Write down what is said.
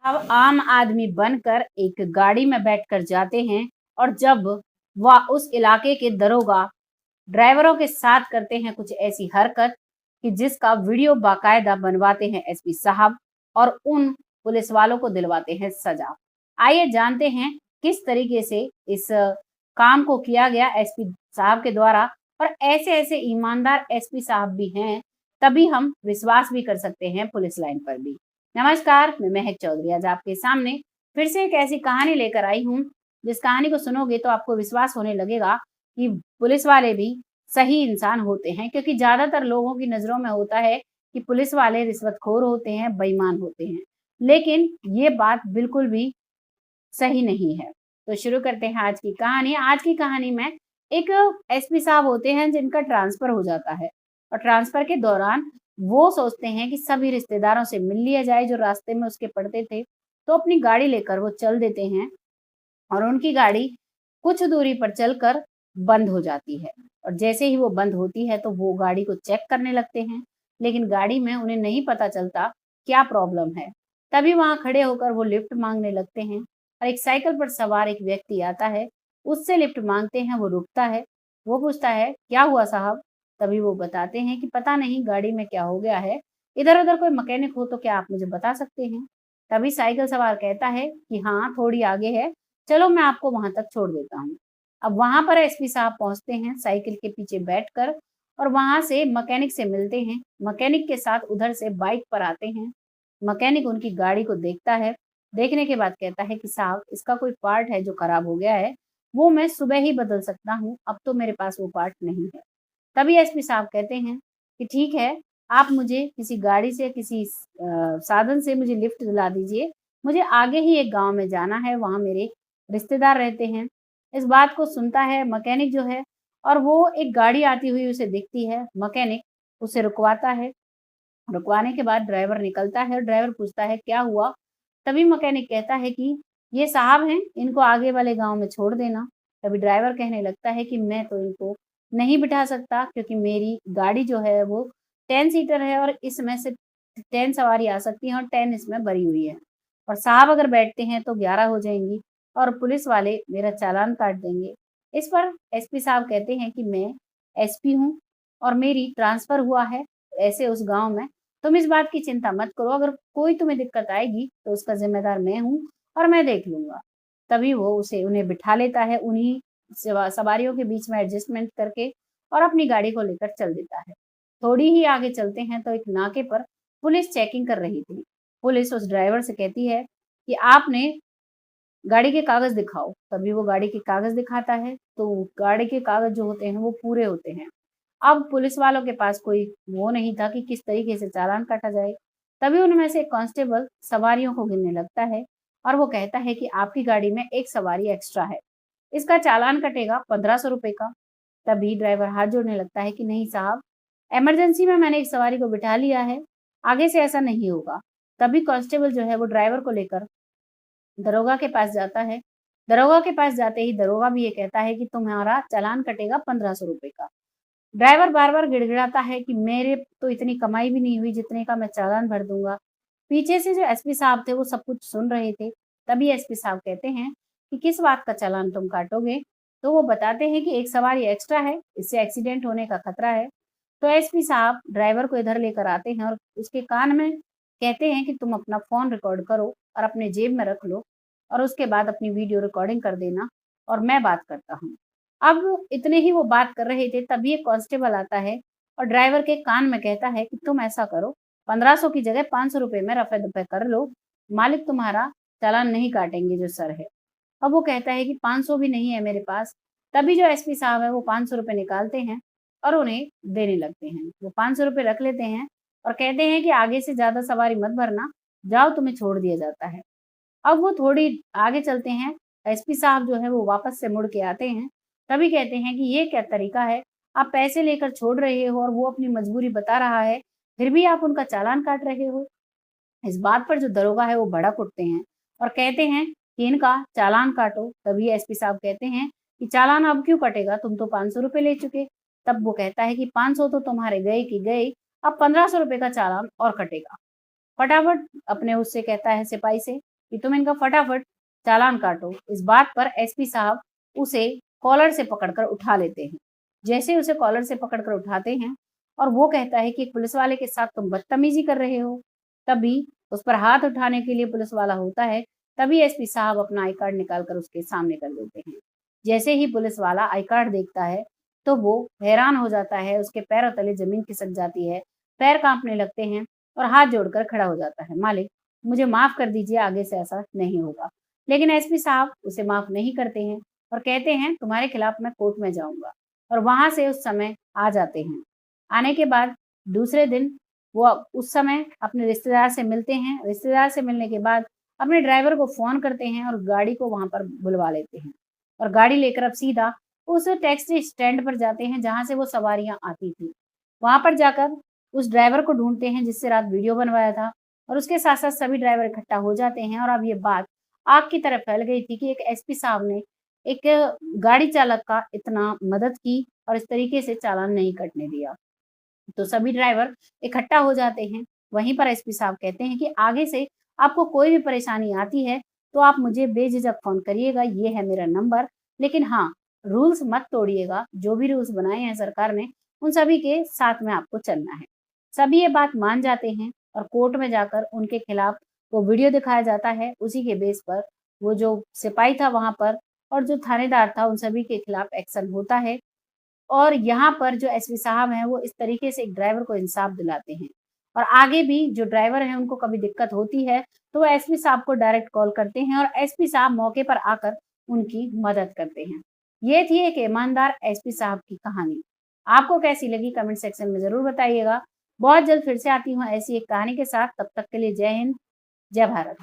अब आम आदमी बनकर एक गाड़ी में बैठकर जाते हैं और जब वह उस इलाके के दरोगा ड्राइवरों के साथ करते हैं कुछ ऐसी हरकत कि जिसका वीडियो बाकायदा बनवाते हैं एसपी साहब और उन पुलिस वालों को दिलवाते हैं सजा। आइए जानते हैं किस तरीके से इस काम को किया गया एसपी साहब के द्वारा और ऐसे-ऐसे ईमानदार एसपी साहब भी हैं, तभी हम विश्वास भी कर सकते हैं पुलिस लाइन पर भी। नमस्कार, मैं महक चौधरी आज आपके सामने फिर से एक ऐसी कहानी लेकर आई हूँ, जिस कहानी को सुनोगे तो आपको विश्वास होने लगेगा कि पुलिस वाले भी सही इंसान होते हैं, क्योंकि ज़्यादातर लोगों की नज़रों में होता है कि पुलिस वाले रिश्वतखोर होते हैं, बेईमान होते हैं। लेकिन ये बात बिल्कुल भी सही नहीं है। तो शुरू करते हैं आज की कहानी। आज की कहानी में एक एसपी साहब होते हैं जिनका ट्रांसफ़र हो जाता है और ट्रांसफ़र के दौरान वो सोचते हैं कि सभी रिश्तेदारों से मिल लिया जाए जो रास्ते में उसके पड़ते थे। तो अपनी गाड़ी लेकर वो चल देते हैं और उनकी गाड़ी कुछ दूरी पर चलकर बंद हो जाती है और जैसे ही वो बंद होती है तो वो गाड़ी को चेक करने लगते हैं, लेकिन गाड़ी में उन्हें नहीं पता चलता क्या प्रॉब्लम है। तभी वहाँ खड़े होकर वो लिफ्ट माँगने लगते हैं और एक साइकिल पर सवार एक व्यक्ति आता है, उससे लिफ्ट माँगते हैं, वो रुकता है। वो पूछता है, "क्या हुआ साहब?" तभी वो बताते हैं कि पता नहीं गाड़ी में क्या हो गया है, इधर-उधर कोई मैकेनिक हो तो क्या आप मुझे बता सकते हैं? तभी साइकिल सवार कहता है कि हाँ, थोड़ी आगे है, चलो मैं आपको वहाँ तक छोड़ देता हूँ। अब वहाँ पर एसपी साहब पहुँचते हैं साइकिल के पीछे बैठकर और वहाँ से मैकेनिक से मिलते हैं। मैकेनिक के साथ उधर से बाइक पर आते हैं। मैकेनिक उनकी गाड़ी को देखता है, देखने के बाद कहता है कि साहब इसका कोई पार्ट है जो खराब हो गया है, वो मैं सुबह ही बदल सकता हूँ, अब तो मेरे पास वो पार्ट नहीं है। तभी एसपी साहब कहते हैं कि ठीक है, आप मुझे किसी गाड़ी से किसी साधन से मुझे लिफ्ट दिला दीजिए। मुझे आगे ही एक गाँव में जाना है, वहाँ मेरे रिश्तेदार रहते हैं। इस बात को सुनता है मैकेनिक जो है और वो एक गाड़ी आती हुई उसे दिखती है। मैकेनिक उसे रुकवाता है। रुकवाने के बाद ड्राइवर निकलता है और ड्राइवर पूछता है क्या हुआ? तभी मैकेनिक कहता है कि ये साहब हैं, इनको आगे वाले गाँव में छोड़ देना। तभी ड्राइवर कहने लगता है कि मैं तो इनको नहीं बिठा सकता क्योंकि मेरी गाड़ी जो है वो 10 सीटर है और इसमें से 10 सवारी आ सकती हैं और 10 इसमें भरी हुई है। और साहब अगर बैठते हैं तो 11 हो जाएँगी और पुलिस वाले मेरा चालान काट देंगे। इस पर एसपी साहब कहते हैं कि मैं एसपी हूँ और मेरी ट्रांसफ़र हुआ है ऐसे उस गाँव में। तुम इस बात की चिंता मत करो, अगर कोई तुम्हें दिक्कत आएगी तो उसका ज़िम्मेदार मैं हूँ और मैं देख लूँगा। तभी वो उसे उन्हें बिठा लेता है उन्हीं सवारियों के बीच में एडजस्टमेंट करके और अपनी गाड़ी को लेकर चल देता है। थोड़ी ही आगे चलते हैं तो एक नाके पर पुलिस चेकिंग कर रही थी। पुलिस उस ड्राइवर से कहती है कि आपने गाड़ी के कागज़ दिखाओ। तभी वो गाड़ी के कागज़ दिखाता है, तो गाड़ी के कागज़ जो होते हैं वो पूरे होते हैं। अब पुलिस वालों के पास कोई वो नहीं था कि किस तरीके से चालान काटा जाए। तभी उनमें से एक कांस्टेबल सवारियों को गिनने लगता है और वो कहता है कि आपकी गाड़ी में एक सवारी एक्स्ट्रा है। इसका चालान कटेगा ₹1500 का। तभी ड्राइवर हाथ जोड़ने लगता है कि नहीं साहब, इमरजेंसी में मैंने एक सवारी को बिठा लिया है, आगे से ऐसा नहीं होगा। तभी कांस्टेबल जो है वो ड्राइवर को लेकर दरोगा के पास जाता है। दरोगा के पास जाते ही दरोगा भी ये कहता है कि तुम्हारा चालान कटेगा ₹1500 का। ड्राइवर बार-बार गिड़गिड़ाता है कि मेरे तो इतनी कमाई भी नहीं हुई जितने का मैं चालान भर दूँगा। पीछे से जो एसपी साहब थे वो सब कुछ सुन रहे थे। तभी एसपी साहब कहते हैं कि किस बात का चालान तुम काटोगे? तो वो बताते हैं कि एक सवारी एक्स्ट्रा है, इससे एक्सीडेंट होने का खतरा है। तो एसपी साहब ड्राइवर को इधर लेकर आते हैं और उसके कान में कहते हैं कि तुम अपना फ़ोन रिकॉर्ड करो और अपने जेब में रख लो और उसके बाद अपनी वीडियो रिकॉर्डिंग कर देना और मैं बात करता हूँ। अब इतने ही वो बात कर रहे थे तभी एक कांस्टेबल आता है और ड्राइवर के कान में कहता है कि तुम ऐसा करो 1500 की जगह ₹500 में रफ़े-दफ़े कर लो, मालिक तुम्हारा चालान नहीं काटेंगे जो सर है। अब वो कहता है कि 500 भी नहीं है मेरे पास। तभी जो एसपी साहब है वो ₹500 निकालते हैं और उन्हें देने लगते हैं। वो ₹500 रख लेते हैं और कहते हैं कि आगे से ज़्यादा सवारी मत भरना, जाओ तुम्हें छोड़ दिया जाता है। अब वो थोड़ी आगे चलते हैं, एसपी साहब जो है वो वापस से मुड़ के आते हैं, तभी कहते हैं कि ये क्या तरीका है? आप पैसे लेकर छोड़ रहे हो और वो अपनी मजबूरी बता रहा है, फिर भी आप उनका चालान काट रहे हो। इस बात पर जो दरोगा है वो भड़क उठते हैं और कहते हैं कि इनका चालान काटो। तभी एसपी साहब कहते हैं कि चालान अब क्यों कटेगा? तुम तो ₹500 ले चुके। तब वो कहता है कि 500 तो तुम्हारे गए की गए, अब ₹1500 का चालान और कटेगा। फटाफट अपने उससे कहता है सिपाही से कि तुम इनका फटाफट चालान काटो। इस बात पर एसपी साहब उसे कॉलर से पकड़कर उठा लेते हैं। जैसे ही उसे कॉलर से पकड़कर उठाते हैं और वो कहता है कि एक पुलिस वाले के साथ तुम बदतमीजी कर रहे हो, तभी उस पर हाथ उठाने के लिए पुलिस वाला होता है। तभी एसपी साहब अपना आई कार्ड निकालकर उसके सामने कर देते हैं। जैसे ही पुलिस वाला आई कार्ड देखता है तो वो हैरान हो जाता है, उसके पैरों तले जमीन खिसक जाती है, पैर कांपने लगते हैं और हाथ जोड़कर खड़ा हो जाता है, मालिक मुझे माफ कर दीजिए, आगे से ऐसा नहीं होगा। लेकिन एसपी साहब उसे माफ नहीं करते हैं और कहते हैं तुम्हारे खिलाफ मैं कोर्ट में जाऊंगा, और वहां से उस समय आ जाते हैं। आने के बाद दूसरे दिन वो उस समय अपने रिश्तेदार से मिलते हैं। रिश्तेदार से मिलने के बाद अपने ड्राइवर को फोन करते हैं और गाड़ी को वहां पर बुलवा लेते हैं और गाड़ी लेकर अब सीधा उस टैक्सी स्टैंड पर जाते हैं जहां से वो सवारियां आती थी। वहां पर जाकर उस ड्राइवर को ढूंढते हैं जिससे रात वीडियो बनवाया था, और उसके साथ साथ सभी ड्राइवर इकट्ठा हो जाते हैं। और अब ये बात आग की तरह फैल गई थी कि एक एसपी साहब ने एक गाड़ी चालक का इतना मदद की और इस तरीके से चालान नहीं कटने दिया। तो सभी ड्राइवर इकट्ठा हो जाते हैं। वहीं पर एसपी साहब कहते हैं कि आगे से आपको कोई भी परेशानी आती है तो आप मुझे बेझिझक फ़ोन करिएगा, ये है मेरा नंबर। लेकिन हाँ, रूल्स मत तोड़िएगा, जो भी रूल्स बनाए हैं सरकार ने, उन सभी के साथ में आपको चलना है। सभी ये बात मान जाते हैं और कोर्ट में जाकर उनके खिलाफ वो वीडियो दिखाया जाता है। उसी के बेस पर वो जो सिपाही था वहाँ पर और जो थानेदार था, उन सभी के खिलाफ एक्शन होता है। और यहाँ पर जो एसपी साहब हैं वो इस तरीके से एक ड्राइवर को इंसाफ दिलाते हैं, और आगे भी जो ड्राइवर हैं उनको कभी दिक्कत होती है तो वो एसपी साहब को डायरेक्ट कॉल करते हैं और एसपी साहब मौके पर आकर उनकी मदद करते हैं। ये थी एक ईमानदार एसपी साहब की कहानी। आपको कैसी लगी कमेंट सेक्शन में ज़रूर बताइएगा। बहुत जल्द फिर से आती हूँ ऐसी एक कहानी के साथ, तब तक के लिए जय हिंद, जय भारत।